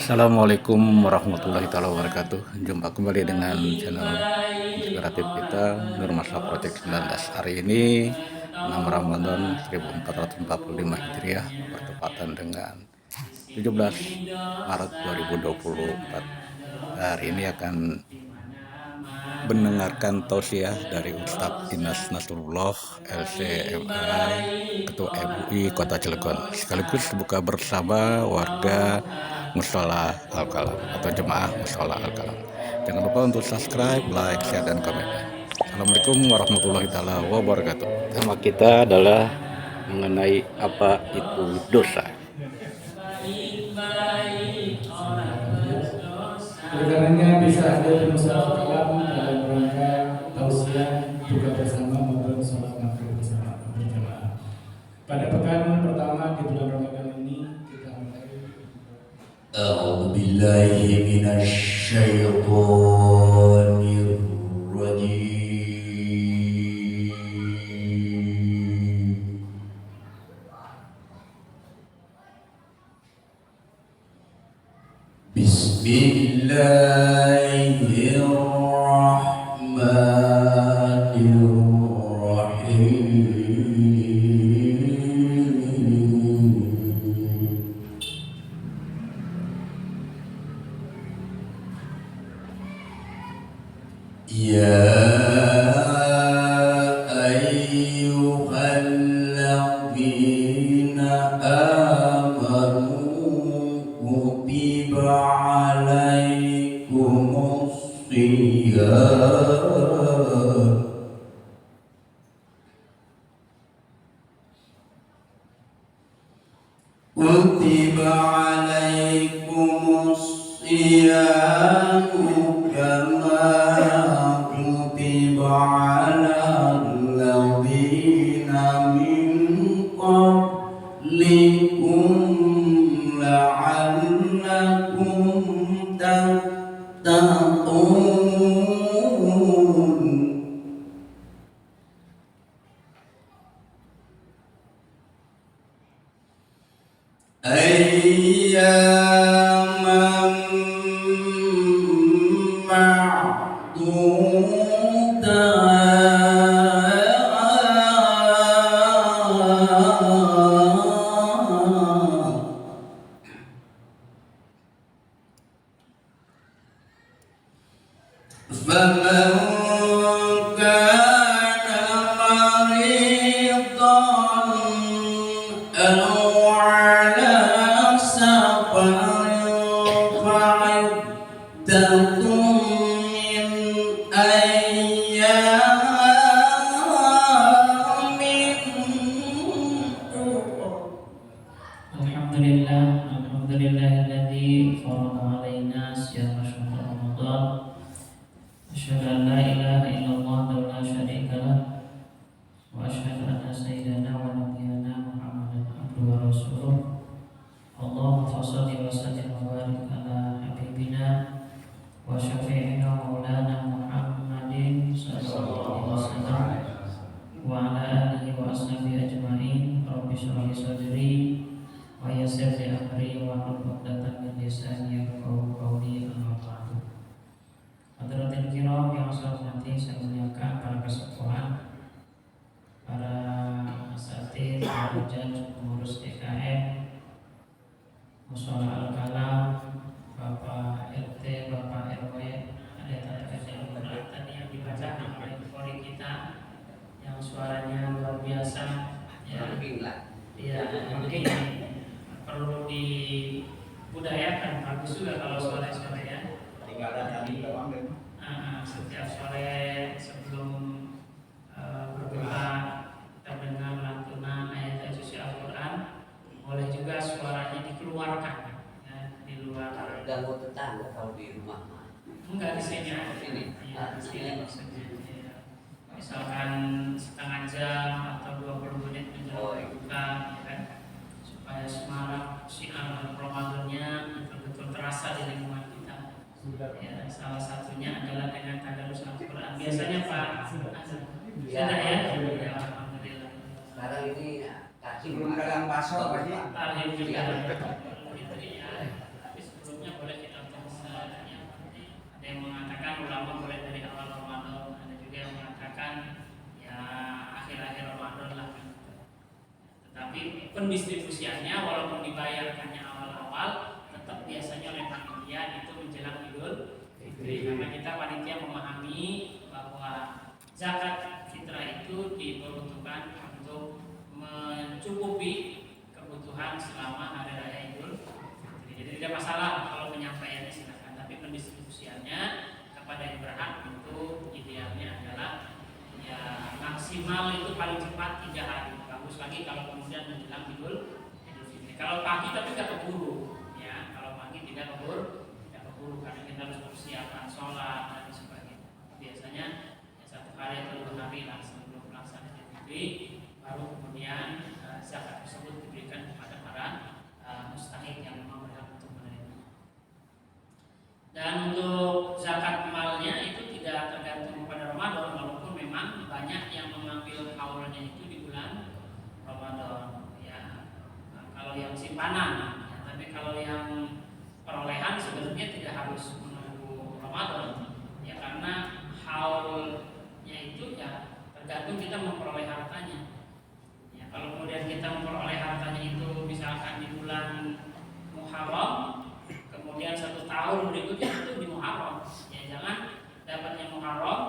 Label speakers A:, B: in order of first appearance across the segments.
A: Assalamualaikum warahmatullahi wabarakatuh. Jumpa kembali dengan channel inspiratif kita Nur Masla Project 19. Hari ini 6 Ramadan 1445 Hijriah bertepatan dengan 17 Maret 2024. Hari ini akan mendengarkan tausiah dari Ustadz Dinas Nasrullah LCMI Ketua MUI Kota Cilegon, sekaligus buka bersama warga Mushola Al-Kalam atau jemaah Mushola Al-Kalam. Jangan lupa untuk subscribe, like, share, dan komennya. Assalamualaikum warahmatullahi wabarakatuh. Tema kita adalah mengenai apa itu dosa.
B: Oleh karenanya bisa hadir di Mushola Al-Kalam dalam rangka tausiah buka bersama maupun sholat maghrib bersama berjamaah. Pada pekan pertama di bulan Ramadan ini kita mulai.
C: A'udzu billahi minasy syaithanir rajim. Bismillahirrahmanirrahim. Ya ayyuhalladzina amanu kutiba alaikumus shiyam kutiba alaikumus shiyamu kama kutiba alal ladzina min qablikum la'allakum tattaqun. Ayyaman ma'dudat. فمن كان مريضا أو على سفر فعدة من أيام
D: Alhamdulillahilladzi farada alaina siyama syahr Ramadan. Asyhadu an la ilaha illallah wa la syarika lah wa asyhadu anna sayyidana wa nabiyyana Muhammadan abduhu wa rasuluh. Allahumma shalli wa sallim wa barik ala habibina wa syafi'ina maulana Muhammadin sallallahu alaihi wasallam wa ala alihi wa ashabihi ajma'in. Rabbi shrah li sadri wa yassir li amri wa hlul 'uqdatam min lisani yafqahu qawli. Amma ba'du. Hadirin kiram yang saya hormati, saya muliakan para kesepuhan, para asatidz, para pengurus DKM Mushola Al-Kalam, Bapak RT, Bapak RW, ada tadi yang dibacakan oleh Polri kita yang suaranya luar biasa, ya, mungkin perlu dibudayakan. Bagus juga kalau suara-suaranya. Setiap sore sebelum berdoa kita mendengar lantunan ayat suci Al-Quran, boleh juga suaranya dikeluarkan, ya, di luar.
E: Ganggu tetangga kalau di rumah.
D: Enggak, di sini aja.
E: Sini.
D: Ya, di sini maksudnya. Ya. Misalkan setengah jam atau 20 menit menjelang buka, ya kan? Supaya semarak siar Ramadannya betul-betul terasa di lingkungan kita. Ya, salah satunya adalah dengan tadarus Al-Quran. Biasanya Pak sudah ya? Ya, alhamdulillah.
E: Sekarang ini
F: Sebelum dagang bakso Pak Haji.
D: Alhamdulillah. Tapi sebelumnya pendistribusiannya walaupun dibayarkannya awal-awal tetap biasanya oleh panitia itu menjelang Idul Fitri, karena kita panitia memahami bahwa zakat fitrah itu diperuntukkan untuk mencukupi kebutuhan selama hari raya Idul Fitri. Jadi tidak masalah kalau penyampaiannya silakan, tapi pendistribusiannya kepada yang berhak itu idealnya adalah ya maksimal itu paling cepat 3 hari. Bagus lagi kalau kemudian menjelang Idul Fitri. Kalau pagi tapi tidak keburu, ya kalau pagi tidak keburu karena kita harus persiapan sholat dan sebagainya. Biasanya ya, 1 hari atau 2 hari lah sebelum pelaksanaan Idul Fitri, baru kemudian zakat tersebut diberikan kepada para mustahik yang memang berhak untuk menerima. Dan untuk zakat malnya itu tidak tergantung pada Ramadan, walaupun memang banyak yang mengambil haulnya itu di bulan Ramadan. Ya, kalau yang simpanan, ya, tapi kalau yang perolehan sebenarnya tidak harus menunggu Ramadan, ya karena haulnya itu ya tergantung kita memperoleh hartanya. Ya, kalau kemudian kita memperoleh hartanya itu misalkan di bulan Muharram, kemudian 1 tahun berikutnya itu di Muharram, ya jangan dapatnya Muharram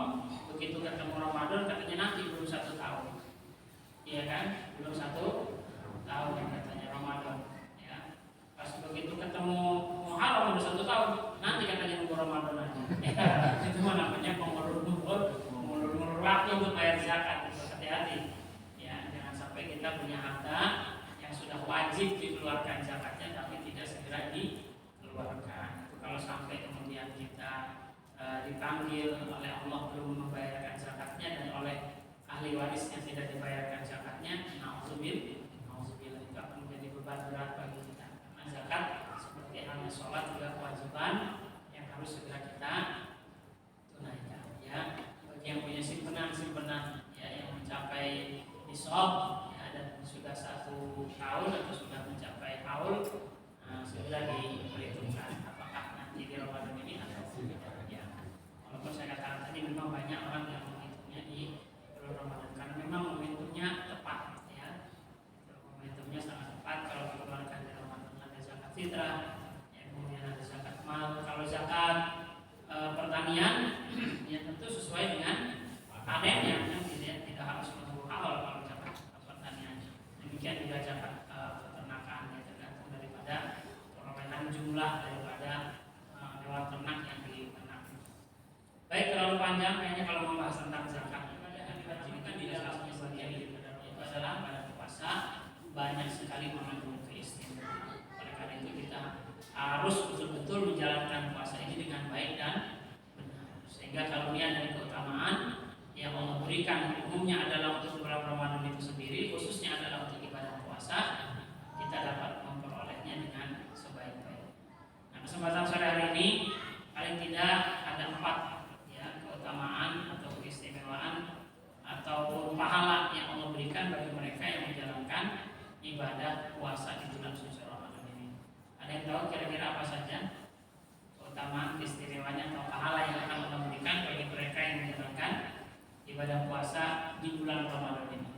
D: begitu ketemu Ramadan katanya nanti belum 1 tahun, iya kan, belum 1 tahun yang katanya Ramadan, ya pas begitu ketemu Muharram udah 1 tahun nanti katanya nunggu Ramadan lagi, ya, itu namanya mengulur waktu untuk bayar zakat. Hati-hati, ya jangan sampai kita punya harta yang sudah wajib dikeluarkan zakatnya tapi tidak segera dikeluarkan. Itu kalau sampai kemudian kita dipanggil oleh Allah belum membayarkan zakatnya dan oleh ahli warisnya tidak dibayarkan zakatnya, nauzubillah, itu akan menjadi beban berat bagi kita. Karena zakat seperti halnya sholat juga kewajiban yang harus segera kita tunaikan. Ya, bagi yang punya simpenan ya yang mencapai nisab ya, dan sudah 1 tahun atau sudah mencapai haul, segera diperhitungkan apakah nanti di Ramadan ini atau tidak. Ya, walaupun saya katakan tadi memang banyak orang yang menghitungnya di bulan Ramadan karena memang momentumnya tepat, ya momentumnya sangat tepat kalau dikeluarkan di Ramadan. Ada zakat fitrah, ya, kemudian ada zakat mal. Kalau zakat pertanian ya tentu sesuai dengan panennya, yang tidak harus menunggu awal kalau zakat pertanian. Demikian juga zakat peternakan, ya tergantung daripada perolehan jumlah daripada hewan ternak yang diternak. Baik, terlalu panjang kayaknya kalau membahas tentang zakat. Yang diwajibkan di dalamnya bagian itu adalah pada puasa banyak sekali mengandung keistimewaan. Oleh karena itu kita harus betul-betul menjalankan puasa ini dengan baik dan benar. Sehingga kalau dia dari keutamaan yang Allah berikan umumnya adalah untuk bulan Ramadan itu sendiri, khususnya adalah untuk ibadah puasa, kita dapat memperolehnya dengan sebaik-baiknya. Nah, kesempatan sore hari ini paling tidak ada 4 ya keutamaan atau keistimewaan ataupun pahala yang Allah berikan bagi mereka yang menjalankan ibadah puasa di bulan suci Ramadan ini. Ada yang tahu kira-kira apa saja keutamaan, keistimewanya atau pahala yang akan Allah berikan bagi mereka yang menjalankan ibadah puasa di bulan Ramadan ini?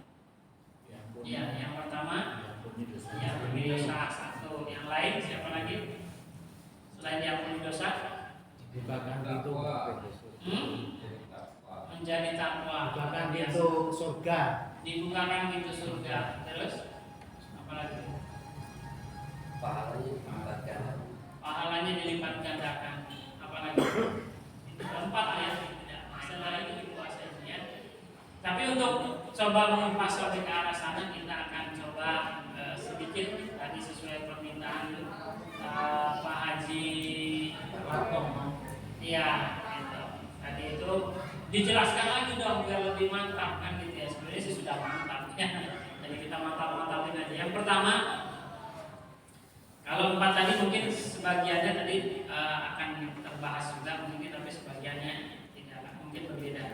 D: Ya, yang pertama ya ampuni dosa 1. Yang lain siapa lagi? Selain diampuni dosa,
B: Dibukakan pintu
D: menjadi takwa,
B: dibukakan pintu surga.
D: dibukakan pintu surga. Terus apa lagi? Pahalanya dilipat gandakan. Apa lagi? Itu 4 ayat. Tidak, masalah itu di puasa itu ya. Tapi untuk coba mengupas sampai ke arah sana, kita akan coba sedikit tadi sesuai permintaan Pak Haji. Iya, gitu. Tadi itu dijelaskan lagi dong biar lebih mantap kan gitu ya. Sebenarnya sih sudah mantap ya. Jadi kita mantap-mantapin aja. Yang pertama, kalau 4 tadi mungkin sebagiannya tadi akan terbahas juga mungkin, tapi sebagiannya tidak, mungkin berbeda.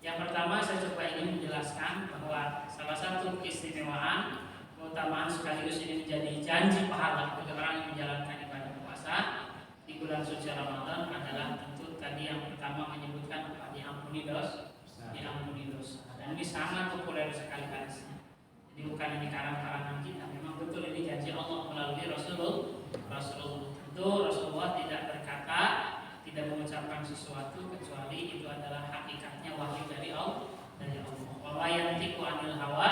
D: Yang pertama saya coba ingin menjelaskan bahwa salah satu keistimewaan, keutamaan sekaligus ini menjadi janji pahala bagi orang yang menjalankan ibadah puasa di bulan suci Ramadan adalah tentu tadi yang pertama menyebutkan diampuni dosa. Dan ini sangat populer sekali hadisnya. Ini bukan ini karangan kita, memang betul ini janji Allah melalui Rasulullah. Tentu Rasulullah tidak berkata, tidak mengucapkan sesuatu kecuali itu adalah hakikatnya wahyu dari Allah. Wa yantiqu 'anil hawa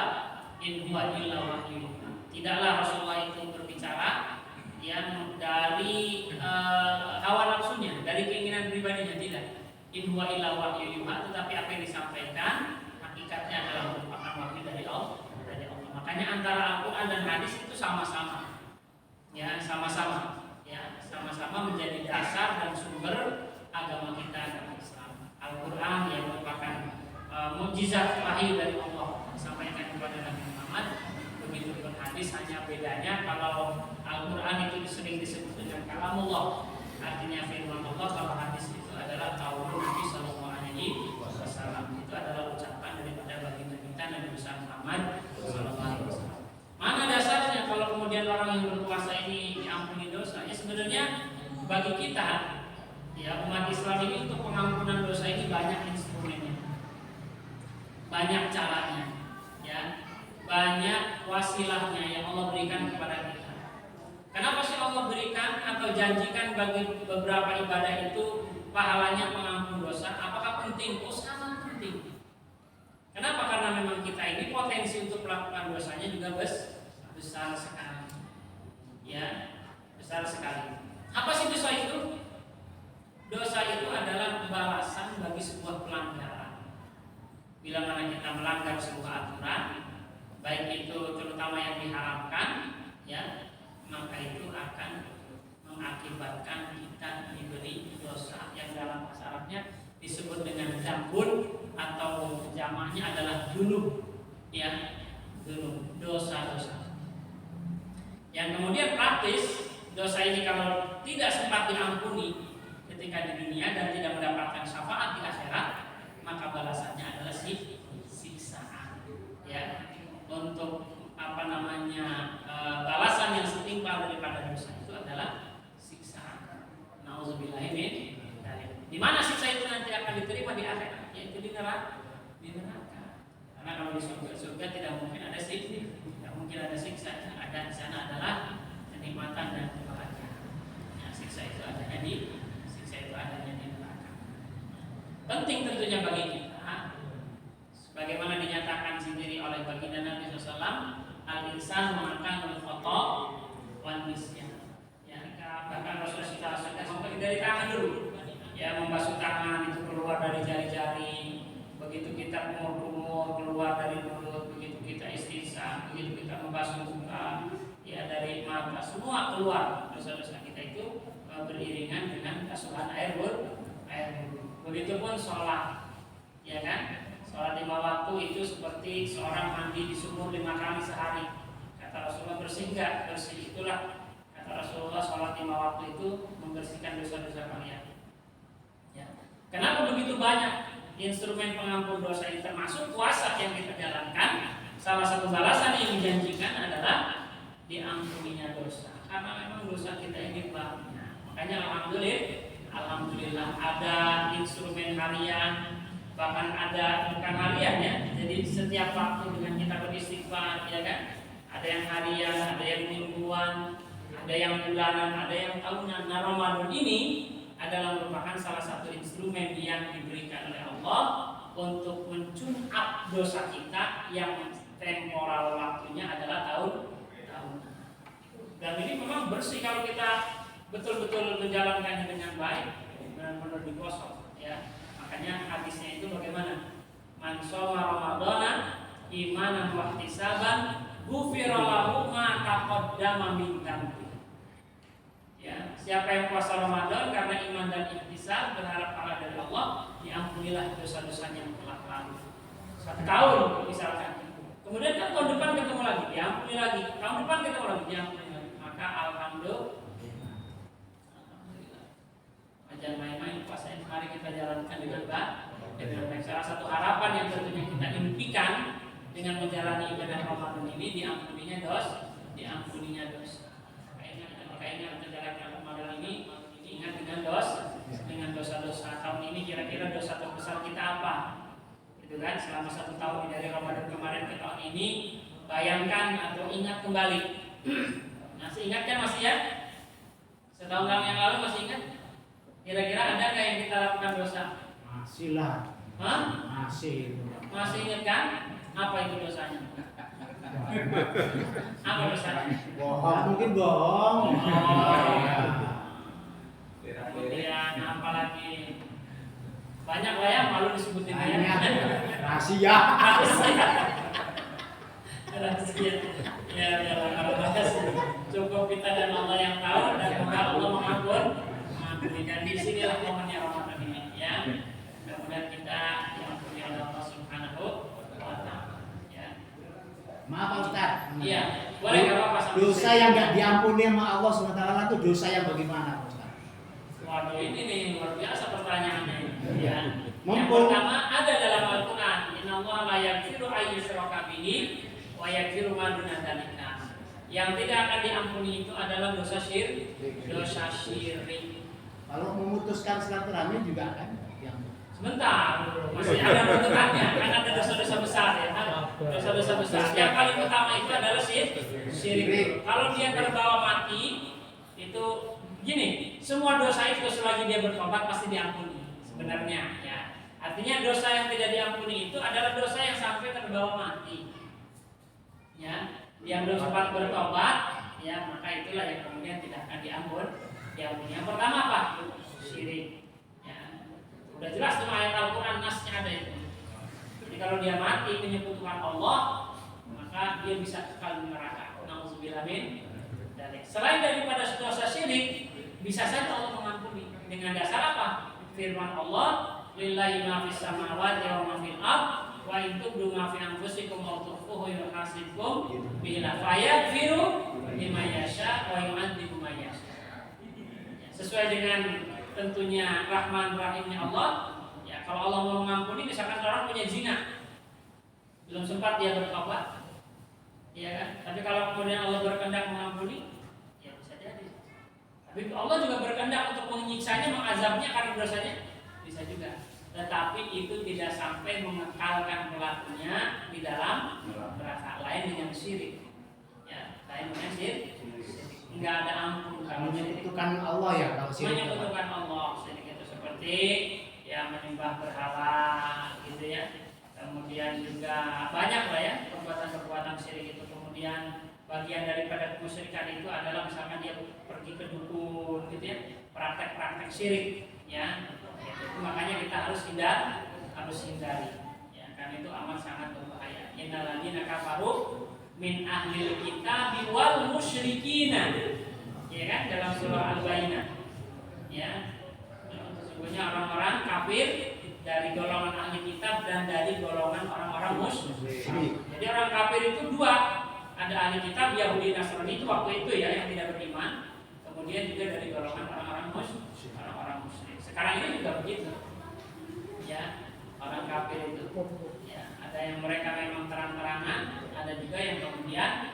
D: in huwa illa wahyu. Tidaklah Rasulullah itu berbicara yang dari hawa nafsunya, dari keinginan pribadinya, tidak. In huwa illa wahyu yuha, tetapi apa yang disampaikan hakikatnya adalah merupakan wahyu dari Allah. Makanya antara Al-Quran dan hadis itu sama-sama, ya sama-sama menjadi dasar dan sumber agama kita, agama Islam. Al-Quran yang merupakan mukjizat wahyu dari Allah disampaikan kepada Nabi Muhammad. Begitupun hadis, hanya bedanya kalau Al-Quran itu sering disebut dengan kalamullah, artinya firman Allah. Kalau hadis itu adalah qaulun Nabi sallallahu alaihi wasallam, itu adalah ucapan daripada baginda kita Nabi Muhammad sallallahu alaihi wasallam. Mana dasarnya kalau kemudian orang yang berpuasa ini diampuni dosa? Ya sebenarnya bagi kita, ya umat Islam ini, untuk pengampunan dosa ini banyak instrumennya, banyak caranya, ya banyak wasilahnya yang Allah berikan kepada kita. Kenapa sih Allah berikan atau janjikan bagi beberapa ibadah itu pahalanya pengampun dosa? Apakah penting? Oh, sangat penting. Kenapa? Karena memang kita ini potensi untuk melakukan dosanya juga besar sekali, ya besar sekali. Apa sih dosa itu? Dosa itu adalah balasan bagi sebuah pelanggaran. Bila mana kita melanggar sebuah aturan, baik itu terutama yang diharamkan, ya maka itu akan mengakibatkan kita diberi dosa yang dalam bahasa Arabnya disebut dengan dzambun, atau jamaknya adalah dzunub, ya dzunub, dosa-dosa. Yang kemudian praktis, dosa ini kalau tidak sempat diampuni ketika di dunia dan tidak mendapatkan syafaat di akhirat, maka balasannya adalah siksaan. Ya, untuk balasan yang setimpal daripada dosa itu adalah siksaan. Nauzubillahi min dzalik. Di mana siksa itu nanti akan diterima di akhirat? Yaitu di neraka. Karena kalau di surga tidak mungkin ada siksa, tidak mungkin ada siksa. Ada di sana adalah kenikmatan dan kebahagiaan. Ya, siksa itu adanya di neraka. Penting tentunya bagi kita, sebagaimana dinyatakan sendiri oleh baginda Nabi SAW, al-insan makanul khata wal nisyan. Ya, bahkan Rasulullah SAW sampai dari tangan dulu, ya membasuh tangan itu keluar dari jari-jari, begitu kita kumur-kumur keluar dari mulut, begitu kita istinsa, begitu kita membasuh muka, ya dari mata, semua keluar dosa-dosa kita itu beriringan dengan asuhan air wudhu. Begitupun sholat, ya kan? Sholat 5 waktu itu seperti seorang mandi di sumur 5 kali sehari. Kata Rasulullah, bersih enggak? Bersih. Itulah kata Rasulullah, sholat 5 waktu itu membersihkan dosa-dosa kalian. Ya. Kenapa begitu banyak instrumen pengampun dosa ini, termasuk puasa yang kita jalankan? Salah satu balasan yang dijanjikan adalah diampuninya dosa. Karena memang dosa kita ini banyak. Makanya alhamdulillah ada instrumen harian, bahkan ada bukan harian ya. Jadi setiap waktu dengan kita beristighfar, ya kan? Ada yang harian, ada yang mingguan, ada yang bulanan, ada yang tahunan. Nah, Ramadan ini adalah merupakan salah satu instrumen yang diberikan oleh Allah untuk mencungkap dosa kita yang temporal waktunya adalah tahun. Dan ini memang bersih kalau kita betul-betul menjalankannya dengan baik, benar-benar digosok, ya. Makanya hadisnya itu bagaimana? Man shoma Ramadhana imanan wa ihtisaban ghufira lahu ma taqaddama min dzambi. Ya, siapa yang puasa Ramadan karena iman dan ihtisab, berharap pahala dari Allah, diampunilah dosa-dosanya yang telah lalu. 1 tahun misalkan. Kemudian kan tahun depan ketemu lagi, diampuni lagi. Tahun depan ketemu lagi, diampuni lagi. Maka alhamdulillah. Jangan main-main, puasa ini mari kita jalankan dengan baik. Salah satu harapan yang tentunya kita impikan dengan menjalani ibadah Ramadan ini, diampuninya dosa. Ketika ingat menjalankan Ramadan ini, ingat dengan dosa-dosa tahun ini. Kira-kira dosa terbesar kita apa? Itu kan selama 1 tahun dari Ramadan kemarin ke tahun ini, bayangkan atau ingat kembali. Masih ingat kan masih ya? Setahun yang lalu masih ingat? Kira-kira ada nggak yang kita lakukan dosa?
F: Masih lah.
D: Hah?
F: Masih.
D: Masih ingat kan? Apa itu dosanya? Apa dosanya?
F: Bohong mungkin bohong.
D: Kemudian apa lagi? Banyak lah ya, malu disebutin ya.
F: Rahasia.
D: Rahasia. Ya, kalau bahas cukup kita dan Allah yang tahu, dan semoga Allah mengampuni. Dan di sinilah momennya Ramadan ini ya. Kemudian kita diampuni oleh Allah Subhanahu wa Ta'ala. Ya.
F: Maaf Pak Ustaz.
D: Iya, boleh enggak apa-apa sampai
F: Dosa yang nggak diampuni sama Allah SWT itu dosa yang bagaimana Pak Ustaz?
D: Waduh, ini nih luar biasa pertanyaannya. Ya. Yang
F: Mumpung
D: pertama ada dalam Al-Quran, Innallaha la yaghfiru an yushraka bihi wa yaghfiru ma duna dzalika. Yang tidak akan diampuni itu adalah dosa syirik. Dosa syirik.
F: kalau memutuskan silaturahmi juga kan yang
D: Sebentar, masih ada runtutannya. Kan ada dosa-dosa besar ya kan? Dosa-dosa besar. Yang paling utama itu adalah syirik. Kalau dia terbawa mati, itu gini, semua dosa itu selagi dia bertobat pasti diampuni sebenarnya ya. Artinya dosa yang tidak diampuni itu adalah dosa yang sampai terbawa mati. Ya, yang belum sempat bertobat, ya maka itulah yang kemudian tidak akan diampuni. Yang pertama apa? Syirik. Ya. Udah jelas tuh ayat Al-Quran nasnya ada itu. Jadi kalau dia mati menyekutukan Allah, maka dia bisa kekal di neraka. Nauzubillah min dzalik. Selain daripada dosa syirik, bisa saja Allah mengampuni dengan dasar apa? Firman Allah, lillahi ma fis samawati wa ma fil ardh wa in tubdu ma fi anfusikum aw tukhfuhu yuhasibkum bihi fa yaghfiru liman yasha wa yu'adzibu man yasha. Sesuai dengan tentunya Rahman Rahimnya Allah. Ya, kalau Allah mau mengampuni, misalkan orang punya zina, belum sempat dia bertobat, ya kan? Tapi kalau kemudian Allah berkehendak mengampuni, ya bisa jadi. Tapi Allah juga berkehendak untuk menyiksanya, mengazabnya karena dosanya, bisa juga. Tetapi itu tidak sampai mengekalkan pelakunya di dalam neraka. Lain dengan syirik. Ya, lain dengan syirik. Enggak ada ampun kalau
F: menyekutukan Allah ya kalau syirik.
D: Menyekutukan Allah, syirik itu seperti ya menyembah berhala gitu ya. Kemudian juga banyak lah ya perbuatan-perbuatan syirik itu. Kemudian bagian daripada kemusyrikan itu adalah misalkan dia pergi ke dukun gitu ya, praktek-praktek syirik ya. Itu makanya kita harus hindari ya, karena itu amat sangat berbahaya. Innal ladzina kafaru min ahlil kitab wal musyrikina, ya kan, dalam surah Al-Baqarah ya. Sesungguhnya orang-orang kafir dari golongan ahli kitab dan dari golongan orang-orang musyrik. Jadi orang kafir itu dua, ada ahli kitab Yahudi Nasrani itu waktu itu ya yang tidak beriman, kemudian juga dari golongan orang-orang musyrik. Sekarang ini juga begitu ya, orang kafir itu ya, ada yang mereka memang terang-terangan, ada juga yang kemudian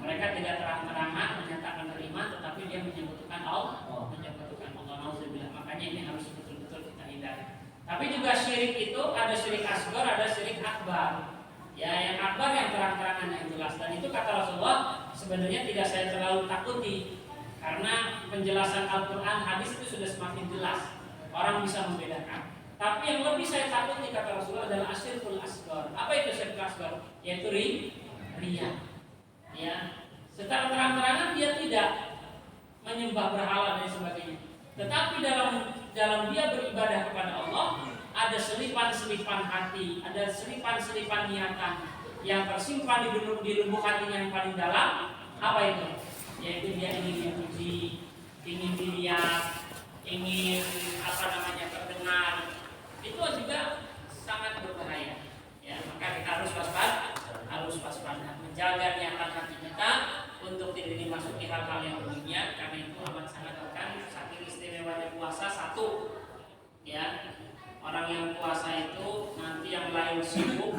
D: mereka tidak terang-terangan menyatakan beriman, tetapi dia menyebutkan Allah. Nauzubillah. Makanya ini harus betul-betul kita hindari. Tapi juga syirik itu ada syirik asghar, ada syirik akbar. Ya, yang akbar yang terang-terangan yang jelas, dan itu kata Rasulullah sebenarnya tidak saya terlalu takuti, karena penjelasan Al-Quran hadis itu sudah semakin jelas. Orang bisa membedakan. Tapi yang lebih saya takuti kata Rasulullah adalah asyirkul asghar. Apa itu syirik asghar? Yaitu riya. Ya, secara terang-terangan dia tidak menyembah berhala dan sebagainya. Tetapi dalam dia beribadah kepada Allah ada selipan-selipan hati, ada selipan-selipan niatan yang tersimpan di lubuk hatinya yang paling dalam. Apa itu? Yaitu dia ingin dipuji, ingin dilihat, ingin terdengar. Itu juga sangat berbahaya. Ya, maka kita harus waspada, menjaga niatan hati kita untuk tidak dimasuki hal-hal yang demikian, karena itu amat sangat akan saking istimewanya puasa. Satu, ya, orang yang puasa itu nanti yang lain sibuk,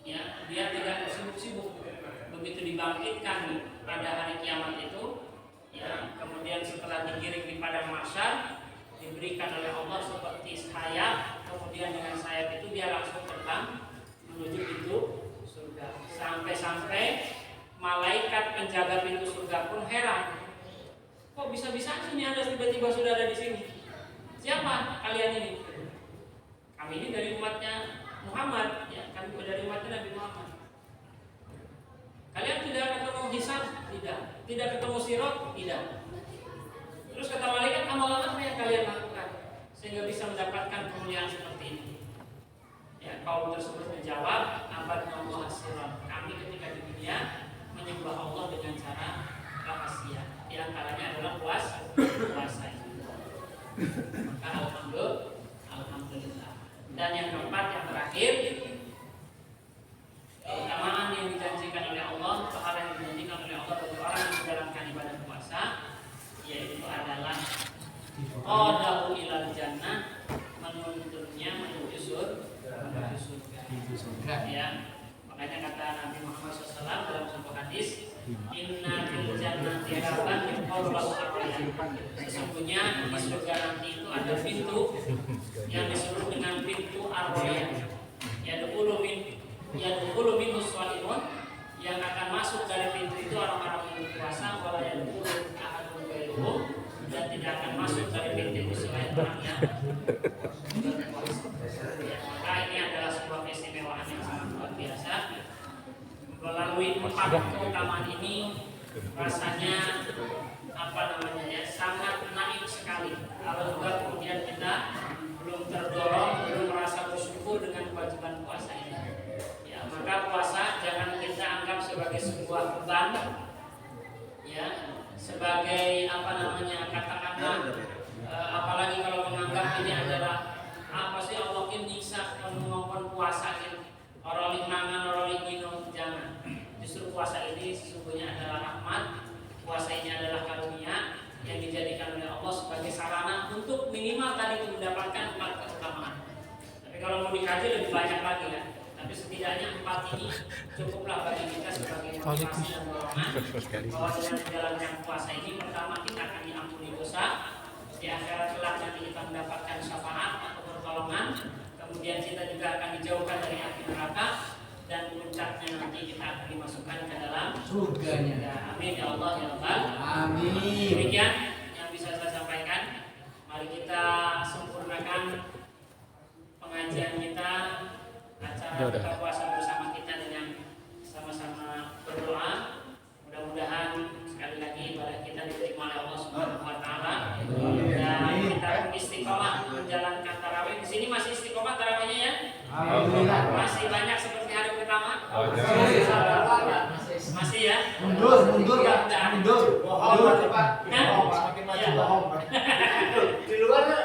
D: ya, dia tidak sibuk-sibuk. Begitu dibangkitkan pada hari kiamat itu, ya, kemudian setelah digiring di padang mahsyar, diberikan oleh Allah seperti sayap, kemudian dengan sayap itu dia langsung terbang menuju pintu surga. Sampai sampai malaikat penjaga pintu surga pun heran. Kok bisa-bisa sih Anda tiba-tiba sudah ada di sini? Siapa kalian ini? Kami ini dari umatnya Muhammad, ya, kami dari umatnya Nabi Muhammad. Kalian tidak ketemu hisab? Tidak. Tidak ketemu sirot? Tidak. Terus kata malaikat, amalan apa yang kalian lakukan sehingga bisa mendapatkan kemuliaan seperti ini? Ya, kaum tersebut menjawab, abadna as-sirot. Kami ketika di dunia menyembah Allah dengan cara rahasia. Di antaranya adalah puasa. Maka alhamdulillah. Dan yang keempat, yang terakhir, keutamaan yang dijanjikan oleh Allah, pahala yang dijanjikan oleh Allah bagi orang yang menjalankan ibadah puasa, yaitu adalah qadahu ilal jannah, menuntunnya menuju surga. Ya, makanya kata Nabi Muhammad SAW dalam sebuah hadis, inna fil jannati baban yuqalu aqyan. Sesungguhnya di surga nanti itu ada pintu yang disebut dengan pintu ar-rayyan. Yadkhulu minhu shalimun, yang akan masuk dari pintu itu orang-orang yang berpuasa, wala yadkhulu ahadun ghairuhum, dan tidak akan masuk dari pintu itu selain orang yang berpuasa. Maka ini adalah sebuah keistimewaan yang sangat luar biasa. Melalui 4 keutamaan ini rasanya sangat naik sekali. Kalau juga kemudian kita belum terdorong, belum merasa bersyukur dengan kewajiban puasa ini. Ya, maka puasa jangan kita anggap sebagai sebuah beban, ya, sebagai kata-kata, apalagi kalau menganggap ini adalah apa sih Allah nyiksa mengongkon puasa ini. Orang mangan, orang minum, jangan. Justru puasa ini sesungguhnya adalah rahmat. Puasa ini adalah karunia yang dijadikan oleh Allah sebagai sarana untuk minimal tadi mendapatkan 4 keutamaan. Tapi kalau mau dikaji lebih banyak lagi ya. Tapi setidaknya 4 ini cukuplah bagi kita sebagai motivasi dan dorongan bahwa dengan menjalankan puasa ini, pertama kita akan diampuni dosa, di akhirat kelak nanti kita mendapatkan syafaat atau pertolongan. Kemudian kita juga akan dijauhkan dari api neraka, dan puncaknya nanti kita akan dimasukkan ke dalam surga. Amin ya Allah ya Rabbal. Amin. Demikian yang bisa saya sampaikan. Mari kita sempurnakan pengajian kita, acara buka puasa bersama kita dengan sama-sama berdoa. Mudah-mudahan sekali lagi ibadah kita diterima oleh Allah Subhanahu wa taala. Dan kita istiqomah menjalankan tarawih. Di sini masih istiqomah tarawihnya ya? Alhamdulillah. Masih banyak seperti hari pertama? Masih ya? Mundur.
F: Bohong, Pak. Semakin maju bohong. Di luar enggak.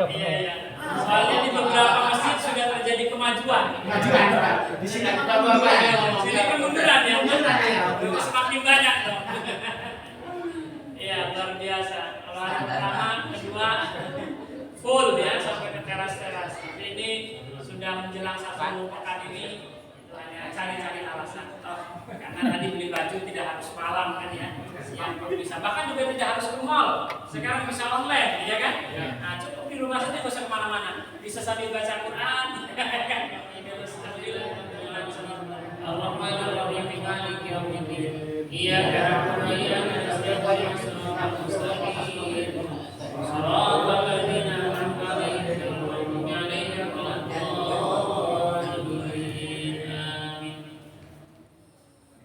D: Iya. Soalnya di beberapa masjid sudah terjadi kemajuan.
F: Di sini kemunduran.
D: Di sini kemunduran ya. Itu semakin banyak dong. Iya, luar biasa. Kalau hari pertama, kedua full ya sampai ke teras-teras. Tapi ini sudah menjelang 1 pekan ini hanya cari-cari alasan. Karena tadi beli baju tidak harus malam kan ya. Siang pun bisa. Bahkan juga tidak harus ke mall. Sekarang bisa online, ya kan? Nah, cukup di rumah saja, nggak usah kemana-mana. Bisa sambil baca Quran.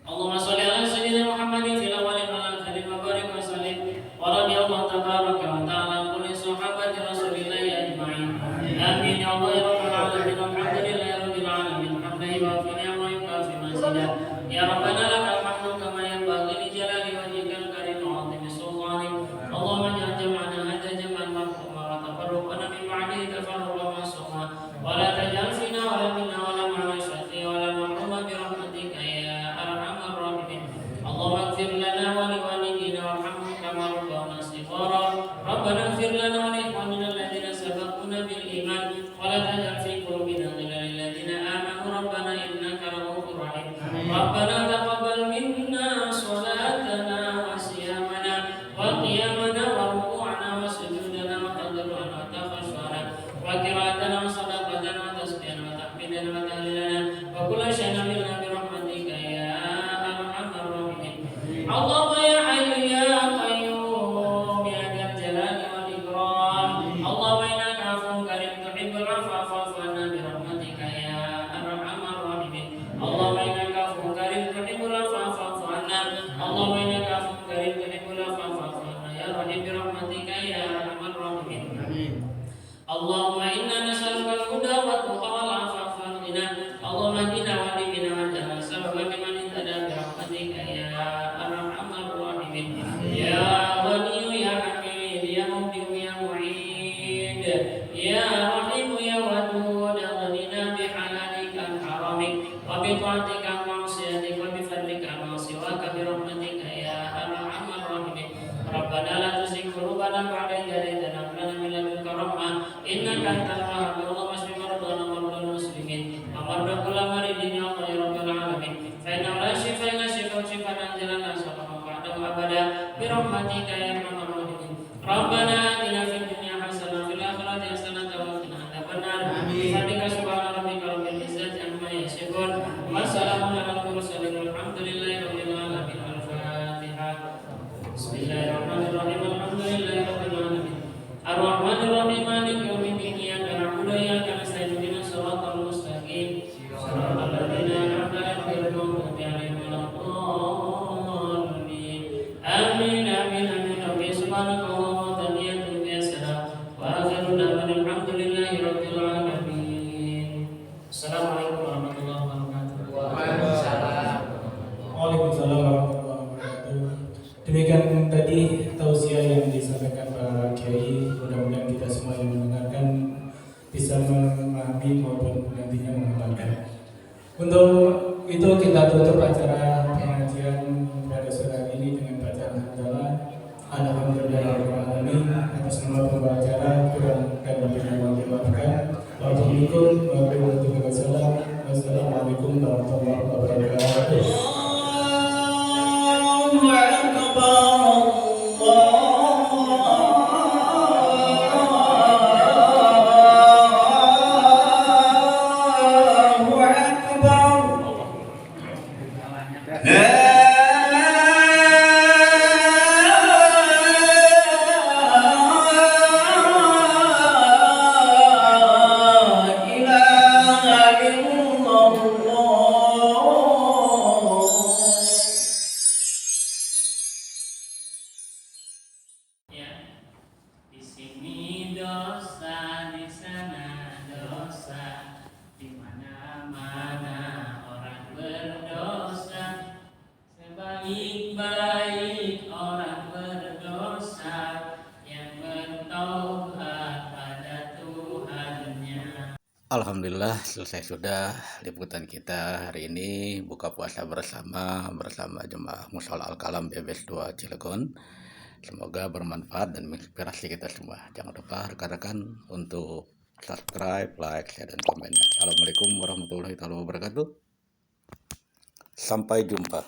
D: Allahumma sholli ala sayyidina Muhammadin fil awwalin wal akhirin wa barik wa sallim wa radiyallahu tabaraka wa ta'ala an kulli sahabati rasulillahi ajma'in. Amin ya Allah ya rabbal alamin. Alhamdulillahi rabbil alamin. Hamdan yuwafi ni'amahu wa yukafi mazidah. Ya rabbana lakal hamdu kama yanbaghi li jalali wajhikal karim wa 'azimi sultanik. Allahumma ij'al jam'ana hadha jam'an marhuma wa tafarruqana min ba'dihi tafarruqan ma'suma wa la taj'al fina wa la minna wa la ma'ana syaqi wa la mahruma bi rahmatika ya arhamar rahimin. Allahumma ighfir lana wa li walidina warhamhum kama rabbawna shighara. Rabbana ighfir lana wa li ikhwanina alladhina sabaquna bil iman wa la taj'al fi qulubina ghillan lil ladzina amanu rabbana innaka ra'ufur rahim. Rabbana taqabbal minna salatana wa siyamana wa qiyamana wa ruku'ana wa sujudana wa tadarru'ana wa takhashshana wa qira'atana wa sadaqatana wa tasbihana wa tahmidana العالمين برحمتك يا أرحم الراحمين. اللهم إنا نسألك الهدى والتقى والعفاف والغنى. اللهم اهدنا واهد بنا واهدنا سببا لمن اهتدى برحمتك يا أرحم الراحمين. يا غني يا حميد يا مبدئ يا معيد يا رحيم يا ودود اغننا بحلالك عن حرامك وبطاعتك عن معصيتك وبفضلك عن سواك برحمتك يا أرحم الراحمين. ربنا لا تزغ قلوبنا بعد إذ هديتنا وهب لنا من لدنك رحمة إنك أنت الوهاب. اللهم اشف مرضانا ومرضى المسلمين ومرضى كل مريض يا الله يا رب العالمين. فإنه لا شفاء إلا شفاء شفاء أنزل لنا سبحانه بعده أبدا برحمتك يا أرحم الراحمين. ربنا آتنا في الدنيا حسنة وفي الآخرة حسنة وقنا عذاب النار. بفضلك سبحان ربك رب العزة عما يصفون وسلام على المرسلين والحمد لله رب العالمين. الفاتحة. بسم الله الرحمن الرحيم الحمد لله رب العالمين الرحمن الرحيم مالك يوم الدين إياك نعبد وإياك نستعين اهدنا الصراط المستقيم صراط الذين أنعمت عليهم غير المغضوب عليهم ولا الضالين آمين آمين آمين. ربي سبحانك اللهم وتحياتك يا سلام وآخر دعوانا الحمد لله رب العالمين. السلام عليكم ورحمة الله وبركاته.
E: Waalaikumsalam.
B: Waalaikumsalam warahmatullahi wabarakatuh. Demikian tadi tausiah yang disampaikan Pak Kiai. Mudah-mudahan kita semua yang mendengarkan bisa memahami maupun nantinya mengamalkan. Untuk itu kita tutup acara pengajian pada sore hari ini dengan bacaan hamdalah. Alhamdulillahirobbilalamin. Atas nama pembawa acara kurang dan lebihnya mohon dimaafkan. Wassalamualaikum warahmatullahi wabarakatuh.
D: Di sini dosa, di sana dosa, di mana-mana orang berdosa. Sebaik-baik orang berdosa yang bertaubat pada Tuhannya.
A: Alhamdulillah selesai sudah liputan kita hari ini buka puasa bersama jemaah Mushola Al-Kalam BBS 2 Cilegon. Semoga bermanfaat dan menginspirasi kita semua. Jangan lupa rekan-rekan untuk subscribe, like, share, dan komennya. Assalamualaikum warahmatullahi wabarakatuh. Sampai jumpa.